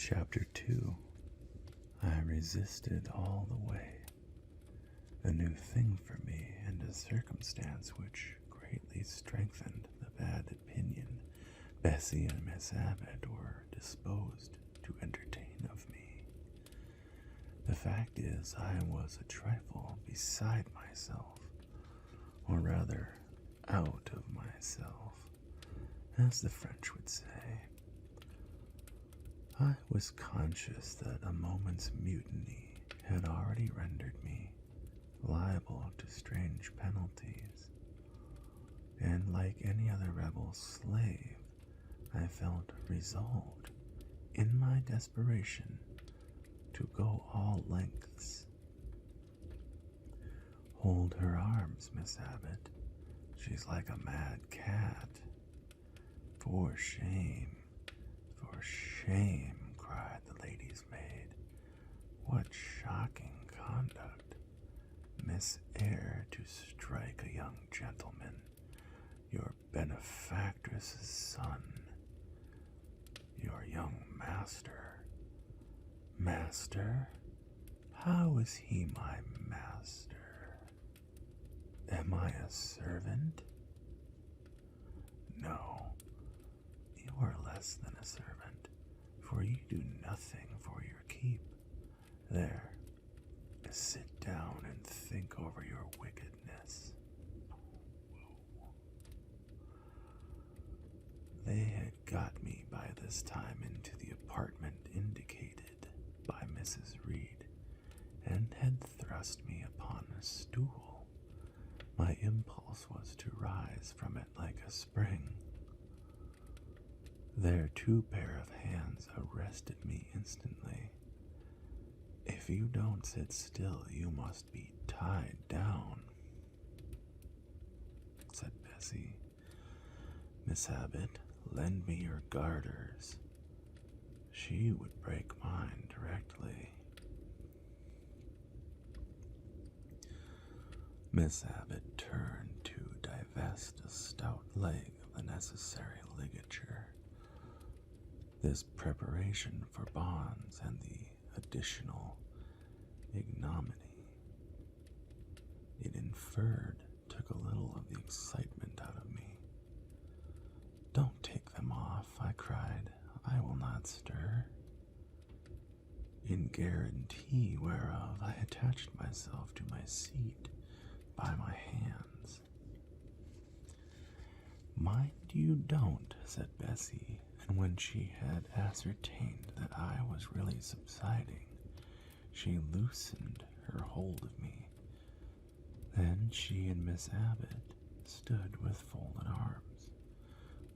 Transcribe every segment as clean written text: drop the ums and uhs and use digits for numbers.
Chapter 2. I resisted all the way. A new thing for me, and a circumstance which greatly strengthened the bad opinion Bessie and Miss Abbott were disposed to entertain of me. The fact is, I was a trifle beside myself, or rather, out of myself, as the French would say. I was conscious that a moment's mutiny had already rendered me liable to strange penalties, and like any other rebel slave, I felt resolved, in my desperation, to go all lengths. Hold her arms, Miss Abbott. She's like a mad cat. For shame, for shame, cried the lady's maid. What shocking conduct, Miss Eyre, to strike a young gentleman, your benefactress's son, your young master. Master? How is he my master? Am I a servant? No, you are less than a servant, for you do nothing for your keep. There, sit down and think over your wickedness. They had got me by this time into the apartment indicated by Mrs. Reed, and had thrust me upon a stool. My impulse was to rise from it like a spring. Their two pair of hands arrested me instantly. If you don't sit still, you must be tied down, said Bessie. Miss Abbott, lend me your garters. She would break mine directly. Miss Abbott turned to divest a stout leg of the necessary ligature. This preparation for bonds and the additional ignominy it inferred took a little of the excitement out of me. Don't take them off, I cried. I will not stir. In guarantee whereof I attached myself to my seat by my hands. Mind you don't, said Bessie, and when she had ascertained that I was really subsiding, she loosened her hold of me. Then she and Miss Abbott stood with folded arms,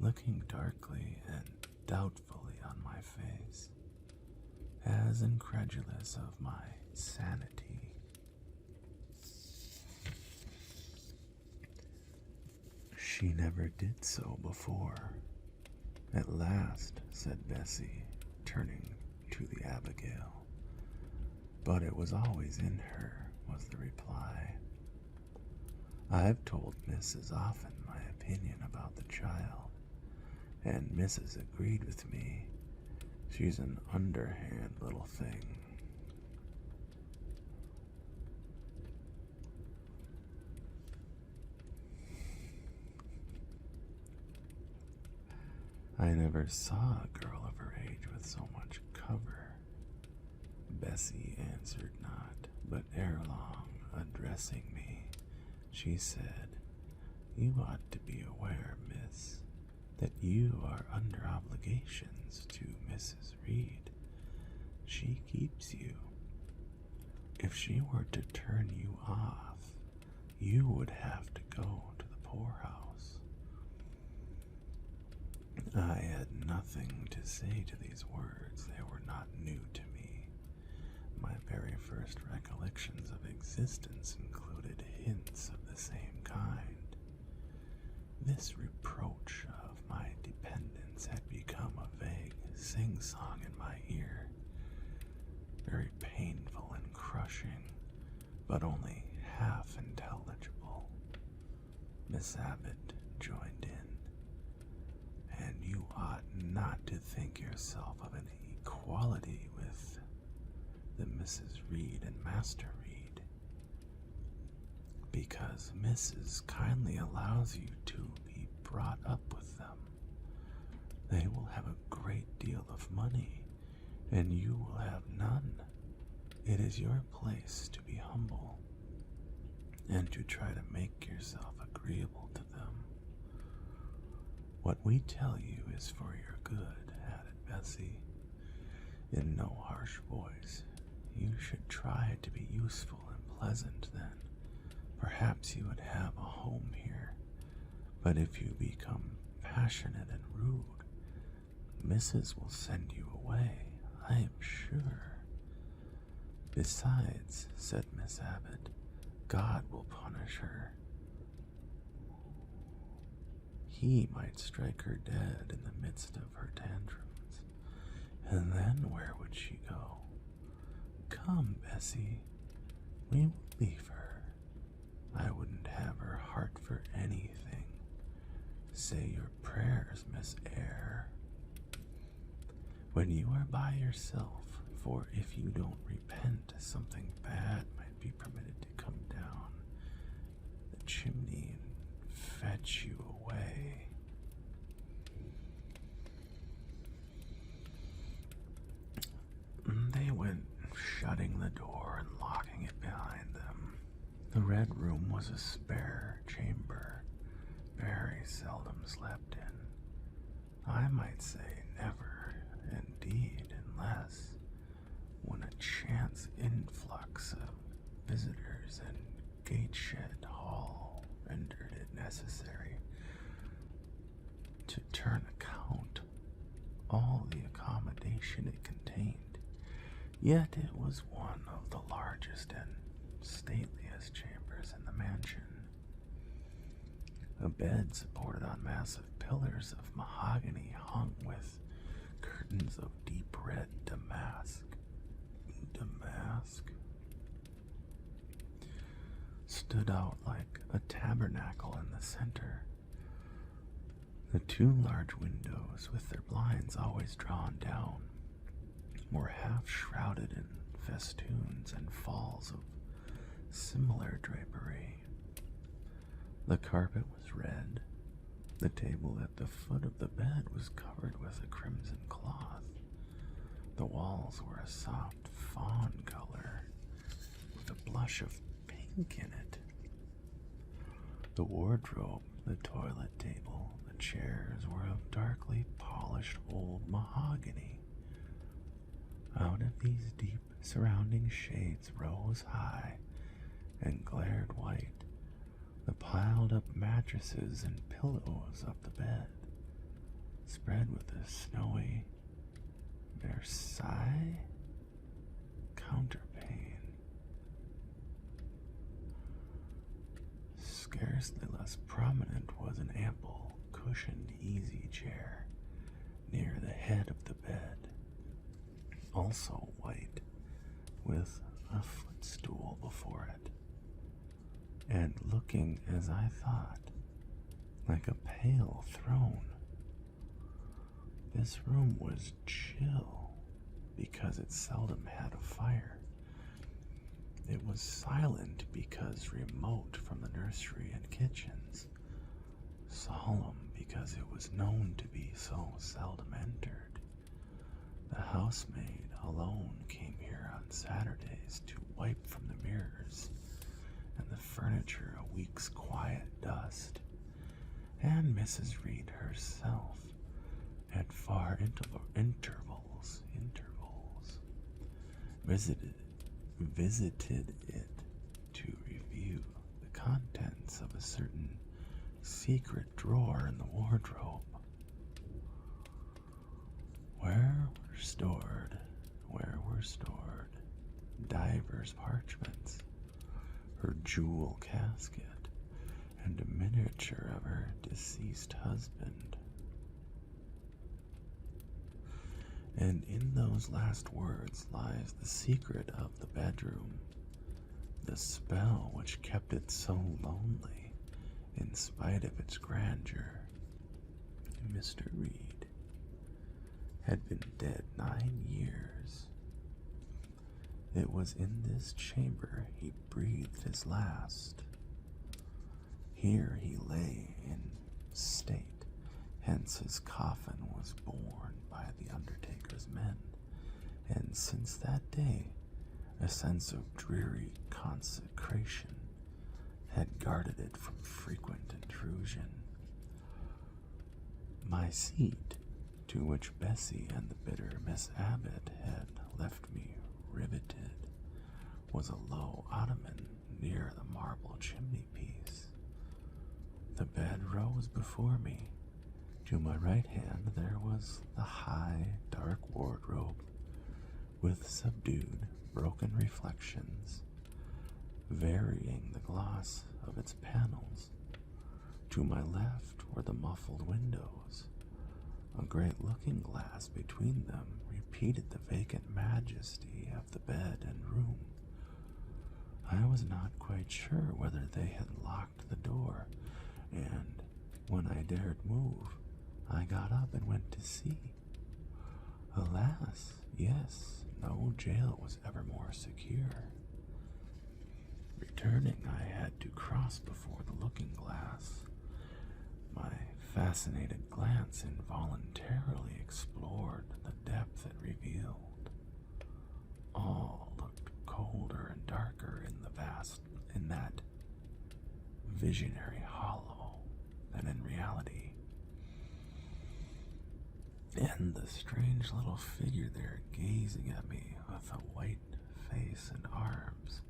looking darkly and doubtfully on my face, as incredulous of my sanity. She never did so before. At last, said Bessie, turning to the Abigail. But it was always in her, was the reply. I've told Mrs. often my opinion about the child, and Mrs. agreed with me. She's an underhand little thing. I never saw a girl of her age with so much cover. Bessie answered not, but ere long, addressing me, she said, You ought to be aware, miss, that you are under obligations to Mrs. Reed. She keeps you. If she were to turn you off, you would have to go to the poorhouse. I had nothing to say to these words. They were not new to me. My very first recollections of existence included hints of the same kind. This reproach of my dependence had become a vague sing-song in my ear, very painful and crushing, but only half intelligible. Miss Abbott joined in. And you ought not to think yourself of an equality with the Mrs. Reed and Master Reed, because Mrs. kindly allows you to be brought up with them. They will have a great deal of money, and you will have none. It is your place to be humble and to try to make yourself agreeable to them. What we tell you is for your good, added Bessie, in no harsh voice. You should try to be useful and pleasant then. Perhaps you would have a home here. But if you become passionate and rude, Mrs. will send you away, I am sure. Besides, said Miss Abbott, God will punish her. He might strike her dead in the midst of her tantrums. And then where would she go? Come, Bessie, we will leave her. I wouldn't have her heart for anything. Say your prayers, Miss Eyre. When you are by yourself, for if you don't repent, something bad might be permitted to come down the chimney and fetch you away. They went, shutting the door and locking it behind them. The Red Room was a spare chamber, very seldom slept in. I might say never, indeed, unless when a chance influx of visitors in Gateshead Hall rendered it necessary to turn account all the accommodation it contained. Yet it was one of the largest and stateliest chambers in the mansion. A bed supported on massive pillars of mahogany hung with curtains of deep red damask stood out like a tabernacle in the center. The two large windows, with their blinds always drawn down, were half shrouded in festoons and falls of similar drapery. The carpet was red. The table at the foot of the bed was covered with a crimson cloth. The walls were a soft fawn color, with a blush of pink in it. The wardrobe, the toilet table, the chairs were of darkly polished old mahogany. Out of these deep surrounding shades rose high and glared white the piled-up mattresses and pillows of the bed, spread with a snowy Versailles counterpane. Scarcely less prominent was an ample, cushioned easy chair near the head of the bed, also white, with a footstool before it, and looking, as I thought, like a pale throne. This room was chill because it seldom had a fire. It was silent because remote from the nursery and kitchens, solemn because it was known to be so seldom entered. The housemaid alone came here on Saturdays to wipe from the mirrors and the furniture a week's quiet dust, and Mrs. Reed herself at far intervals visited it to review the contents of a certain secret drawer in the wardrobe, where were stored divers parchments, her jewel casket, and a miniature of her deceased husband. And in those last words lies the secret of the bedroom, the spell which kept it so lonely in spite of its grandeur. Mr. Reed had been dead nigh 9 years. It was in this chamber he breathed his last. Here he lay in state, hence his coffin was borne by the undertaker's men, and since that day a sense of dreary consecration had guarded it from frequent intrusion. My seat, to which Bessie and the bitter Miss Abbott had left me riveted, was a low ottoman near the marble chimney-piece. The bed rose before me. To my right hand there was the high, dark wardrobe, with subdued, broken reflections, varying the gloss of its panels. To my left were the muffled windows. A great looking-glass between them repeated the vacant majesty of the bed and room. I was not quite sure whether they had locked the door, and when I dared move, I got up and went to see. Alas, yes, no jail was ever more secure. Returning, I had to cross before the looking-glass. My fascinated glance involuntarily explored the depth it revealed. All looked colder and darker in that visionary hollow than in reality. And the strange little figure there gazing at me with a white face and arms,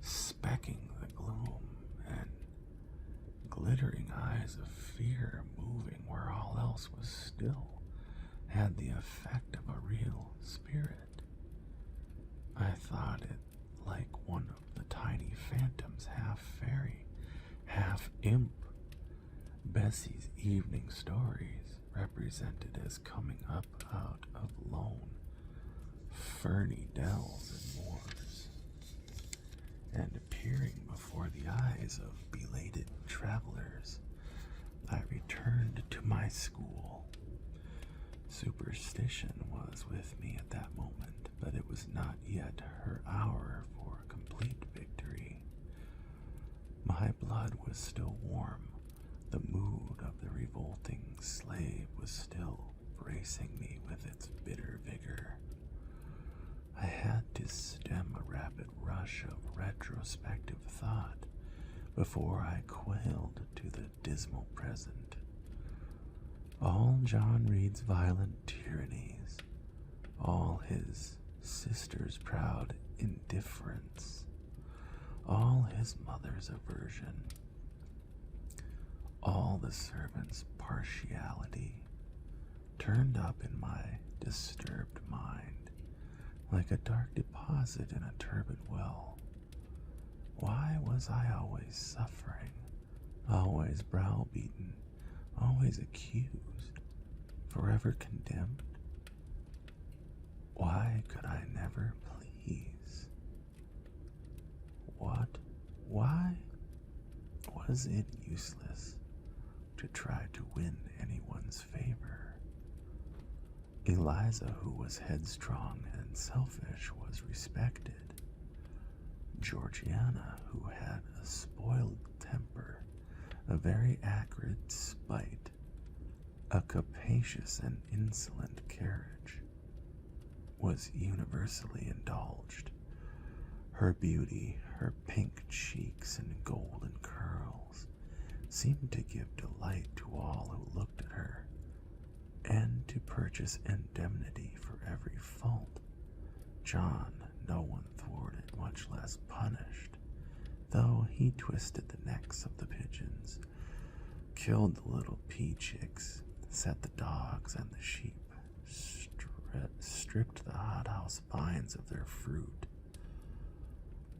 specking the gloom, and glittering eyes of fear moving where all else was still, had the effect of a real spirit. I thought it like one of the tiny phantoms, half fairy, half imp Bessie's evening stories represented as coming up out of lone, ferny dells and moors, and appearing before the eyes of belated travelers. I returned to my school. Superstition was with me at that moment, but it was not yet her hour for complete victory. My blood was still warm. The mood of the revolting slave was still bracing me with its bitter vigor. I had to stem a rapid rush of retrospective thought before I quailed to the dismal present. All John Reed's violent tyrannies, all his sister's proud indifference, all his mother's aversion, all the servants' partiality, turned up in my disturbed mind like a dark deposit in a turbid well. Why was I always suffering, always browbeaten, always accused, forever condemned? Why could I never please? Why was it useless to try to win anyone's favor? Eliza, who was headstrong and selfish, was respected. Georgiana, who had a spoiled temper, a very acrid spite, a capacious and insolent carriage, was universally indulged. Her beauty, her pink cheeks and golden curls seemed to give delight to all who looked at her, and to purchase indemnity for every fault. John no one thwarted, much less punished, though he twisted the necks of the pigeons, killed the little pea chicks, set the dogs and the sheep, stripped the hothouse vines of their fruit,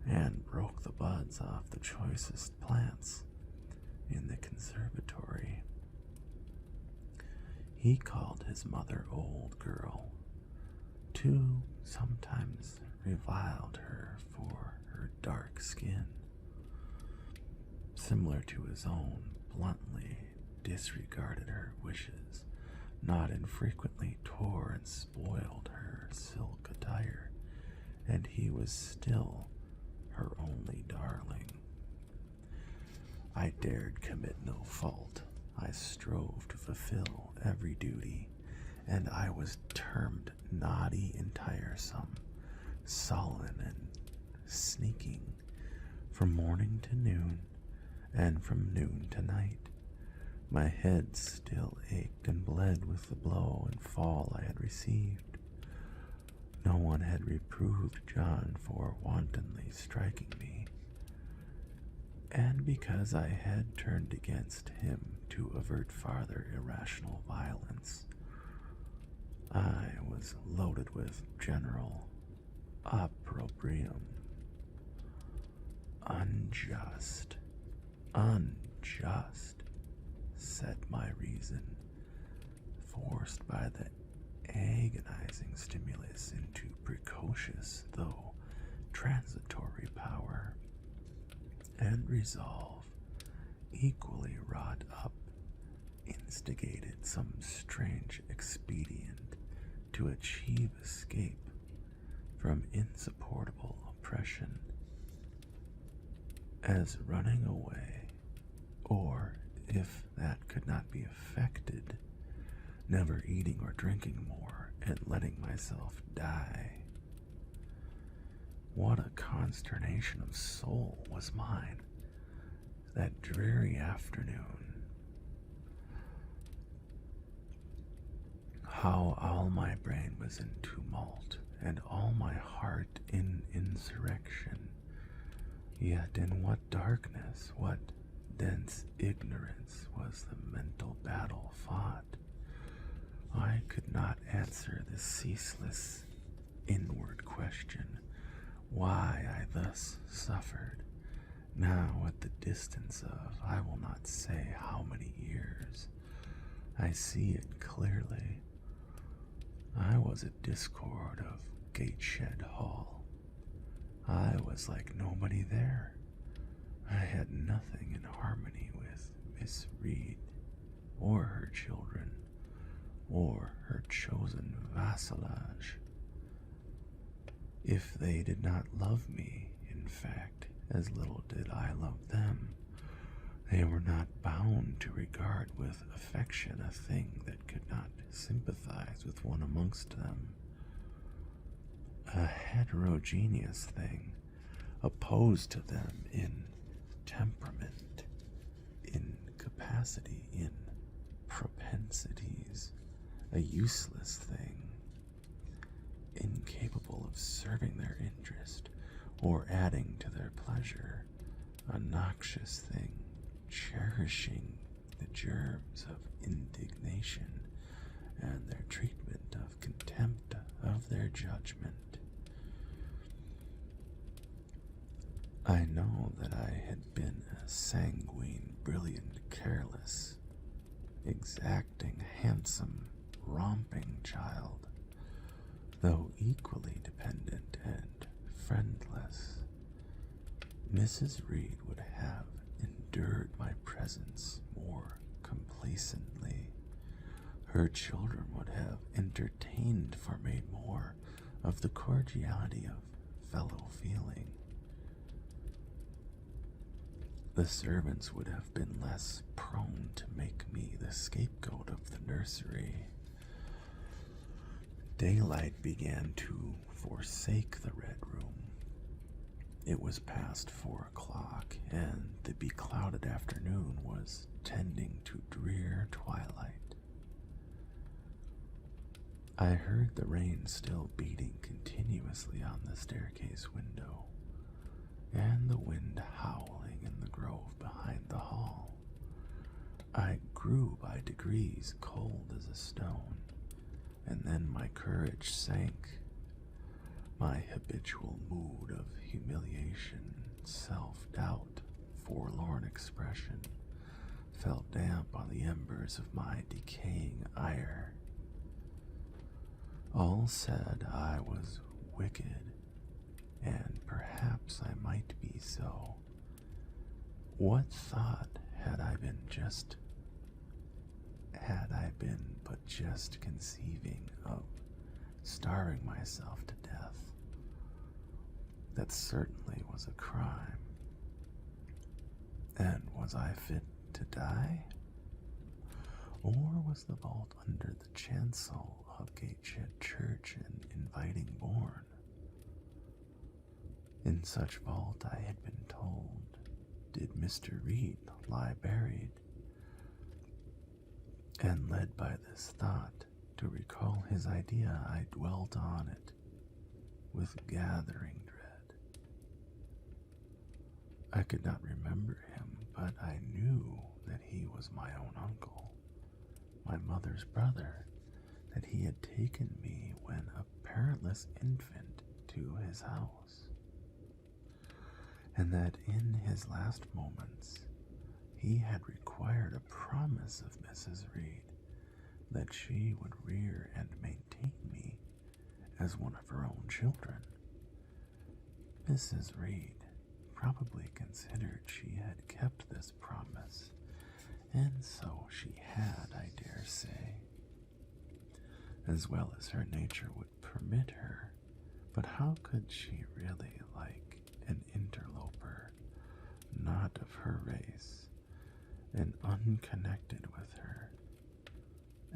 and broke the buds off the choicest plants in the conservatory. He called his mother old girl, too, sometimes reviled her for her dark skin. Similar to his own, bluntly disregarded her wishes, not infrequently tore and spoiled her silk attire, and he was still her only darling. I dared commit no fault. I strove to fulfill every duty, and I was termed naughty and tiresome, sullen and sneaking, from morning to noon, and from noon to night. My head still ached and bled with the blow and fall I had received. No one had reproved John for wantonly striking me, and because I had turned against him to avert farther irrational violence, I was loaded with general opprobrium. Unjust, said my reason, forced by the agonizing stimulus into precocious though transitory power, and resolve, equally wrought up, instigated some strange expedient to achieve escape from insupportable oppression, as running away, or, if that could not be effected, never eating or drinking more, and letting myself die. What a consternation of soul was mine that dreary afternoon. How all my brain was in tumult, and all my heart in insurrection. Yet in what darkness, what dense ignorance was the mental battle fought. I could not answer the ceaseless inward question, why I thus suffered, now at the distance of I will not say how many years. I see it clearly. I was a discord of Gateshead Hall. I was like nobody there. I had nothing in harmony with Miss Reed, or her children, or her chosen vassalage. If they did not love me, in fact, as little did I love them, they were not bound to regard with affection a thing that could not sympathize with one amongst them, a heterogeneous thing, opposed to them in temperament, in capacity, in propensities, a useless thing, incapable of serving their interest or adding to their pleasure, a noxious thing, cherishing the germs of indignation and their treatment of contempt of their judgment. I know that I had been a sanguine, brilliant, careless, exacting, handsome, romping child, though equally dependent and friendless. Mrs. Reed would have endured my presence more complacently. Her children would have entertained for me more of the cordiality of fellow feeling. The servants would have been less prone to make me the scapegoat of the nursery. Daylight began to forsake the Red Room. It was past 4 o'clock, and the beclouded afternoon was tending to drear twilight. I heard the rain still beating continuously on the staircase window, and the wind howling in the grove behind the hall. I grew by degrees cold as a stone, and then my courage sank. My habitual mood of humiliation, self-doubt, forlorn expression fell damp on the embers of my decaying ire. All said I was wicked, and perhaps I might be so. What thought had I been just had I been but just conceiving of starving myself to death? That certainly was a crime. And was I fit to die? Or was the vault under the chancel of Gateshead Church an inviting bourne? In such vault, I had been told, did Mr. Reed lie buried, and led by this thought to recall his idea, I dwelt on it with gathering dread. I could not remember him, but I knew that he was my own uncle, my mother's brother, that he had taken me when a parentless infant to his house, and that in his last moments he had required a promise of Mrs. Reed that she would rear and maintain me as one of her own children. Mrs. Reed probably considered she had kept this promise, and so she had, I dare say, as well as her nature would permit her. But how could she really like an interloper, not of her race, and unconnected with her,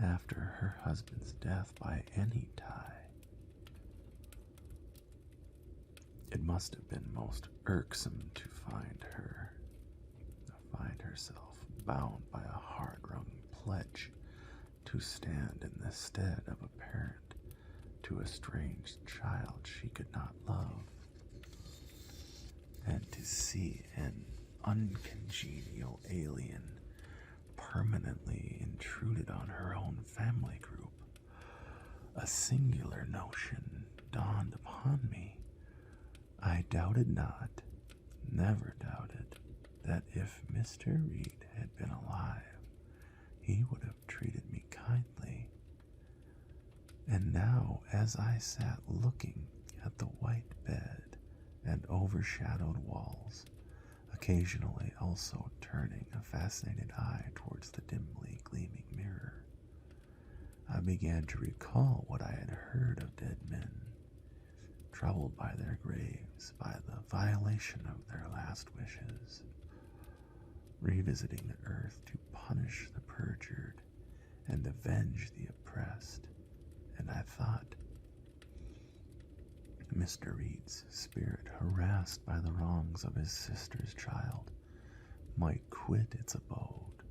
after her husband's death by any tie? It must have been most irksome to find herself bound by a hard-wrung pledge to stand in the stead of a parent to a strange child she could not love, and to see an uncongenial alien permanently intruded on her own family group. A singular notion dawned upon me. I doubted not, never doubted, that if Mr. Reed had been alive, he would have treated me kindly. And now, as I sat looking at the white bed and overshadowed walls, occasionally also turning a fascinated eye towards the dimly gleaming mirror, I began to recall what I had heard of dead men, troubled by their graves, by the violation of their last wishes, revisiting the earth to punish the perjured and avenge the oppressed. And I thought, Mr. Reed's spirit, harassed by the wrongs of his sister's child, might quit its abode,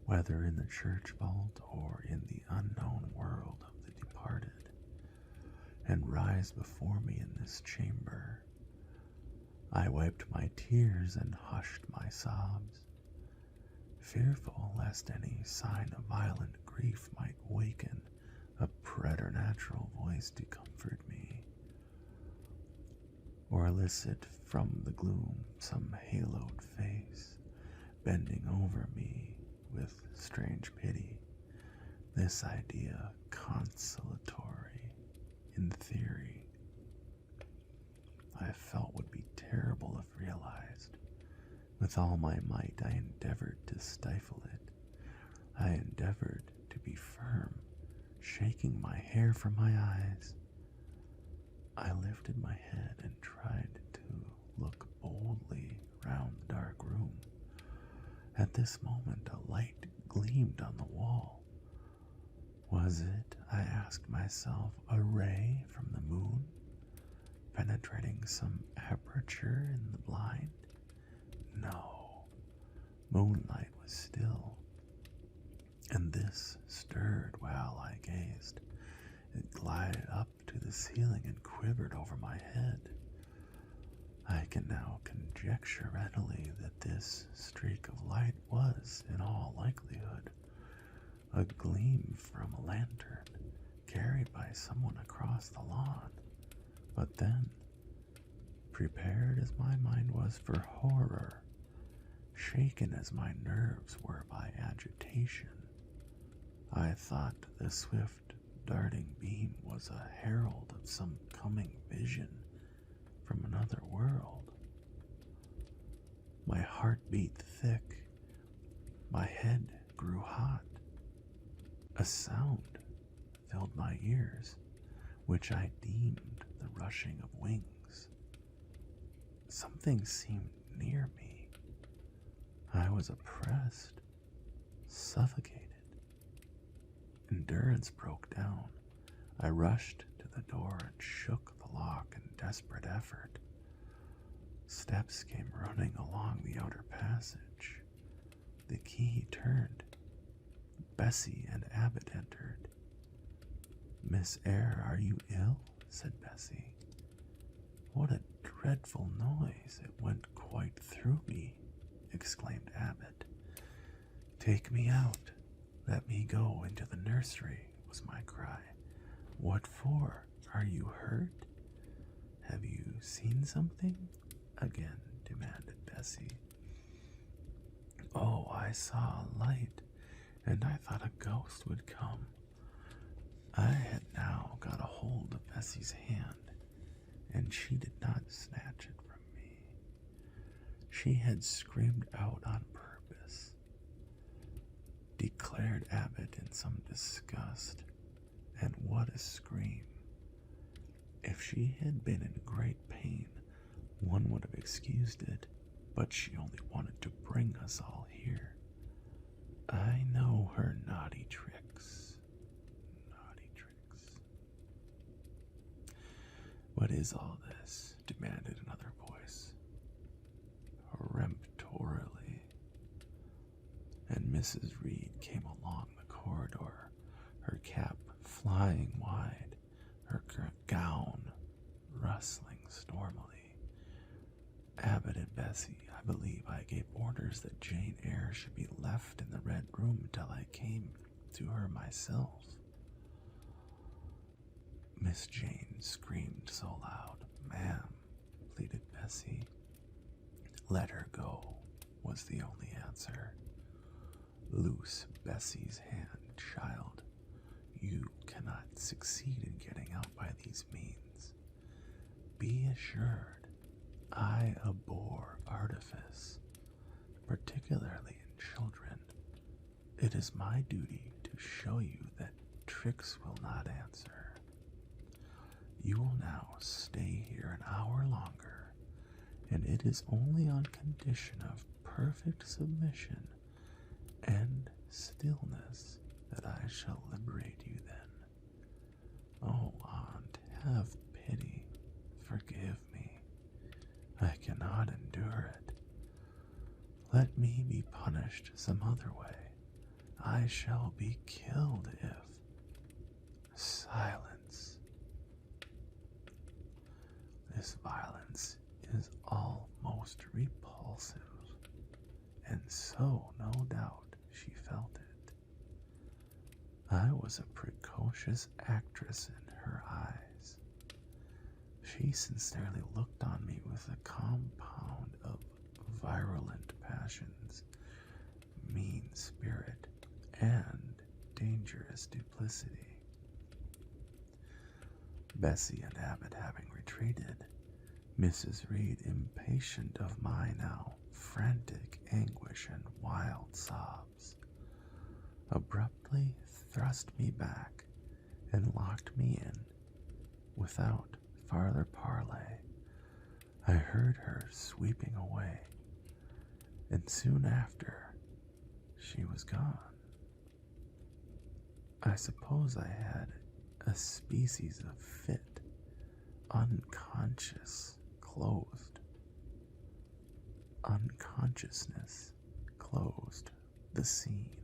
whether in the church vault or in the unknown world of the departed, and rise before me in this chamber. I wiped my tears and hushed my sobs, fearful lest any sign of violent grief might waken a preternatural voice to comfort me, or elicit from the gloom some haloed face bending over me with strange pity. This idea, consolatory in theory, I felt would be terrible if realized. With all my might, I endeavored to stifle it. I endeavored to be firm, shaking my hair from my eyes. I lifted my head and tried to look boldly round the dark room. At this moment, a light gleamed on the wall. Was it, I asked myself, a ray from the moon, penetrating some aperture in the blind? No, moonlight was still, and this stirred while I gazed. It glided up to the ceiling and quivered over my head. I can now conjecture readily that this streak of light was, in all likelihood, a gleam from a lantern carried by someone across the lawn. But then, prepared as my mind was for horror, shaken as my nerves were by agitation, I thought the swift darting beam was a herald of some coming vision from another world. My heart beat thick, my head grew hot, A sound filled my ears, which I deemed the rushing of wings. Something seemed near me. I was oppressed, suffocated. Endurance broke down. I rushed to the door and shook the lock in desperate effort. Steps came running along the outer passage. The key turned. Bessie and Abbott entered. "Miss Eyre, are you ill?" said Bessie. "What a dreadful noise! It went quite through me," exclaimed Abbott. "Take me out. Let me go into the nursery," was my cry. "What for? Are you hurt? Have you seen something?" again demanded Bessie. "Oh, I saw a light, and I thought a ghost would come." I had now got a hold of Bessie's hand, and she did not snatch it from me. She had screamed out on purpose, declared Abbott in some disgust. And what a scream! If she had been in great pain, one would have excused it, but she only wanted to bring us all here. I know her naughty tricks. Naughty tricks. "What is all this?" demanded another voice, peremptorily. And Mrs. Reed came along the corridor, her cap flying wide, her gown rustling stormily. "Abbott and Bessie, I believe I gave orders that Jane Eyre should be left in the red room until I came to her myself." Miss Jane screamed so loud. "Ma'am," pleaded Bessie. "Let her go," was the only answer. "Loose Bessie's hand, child. You cannot succeed in getting out by these means. Be assured, I abhor artifice, particularly in children. It is my duty to show you that tricks will not answer. You will now stay here an hour longer, and it is only on condition of perfect submission and stillness that I shall liberate you then. Oh, aunt, have pity. Forgive me. I cannot endure it. Let me be punished some other way. I shall be killed if—" "Silence. This violence is almost repulsive, and so, no doubt, she felt it. I was a precocious actress in her eyes. She sincerely looked on me with a compound of virulent passions, mean spirit, and dangerous duplicity. Bessie and Abbott having retreated, Mrs. Reed, impatient of my now frantic anguish and wild sobs, abruptly thrust me back and locked me in. Without farther parley, I heard her sweeping away, and soon after she was gone. I suppose I had a species of fit. Unconsciousness closed the scene.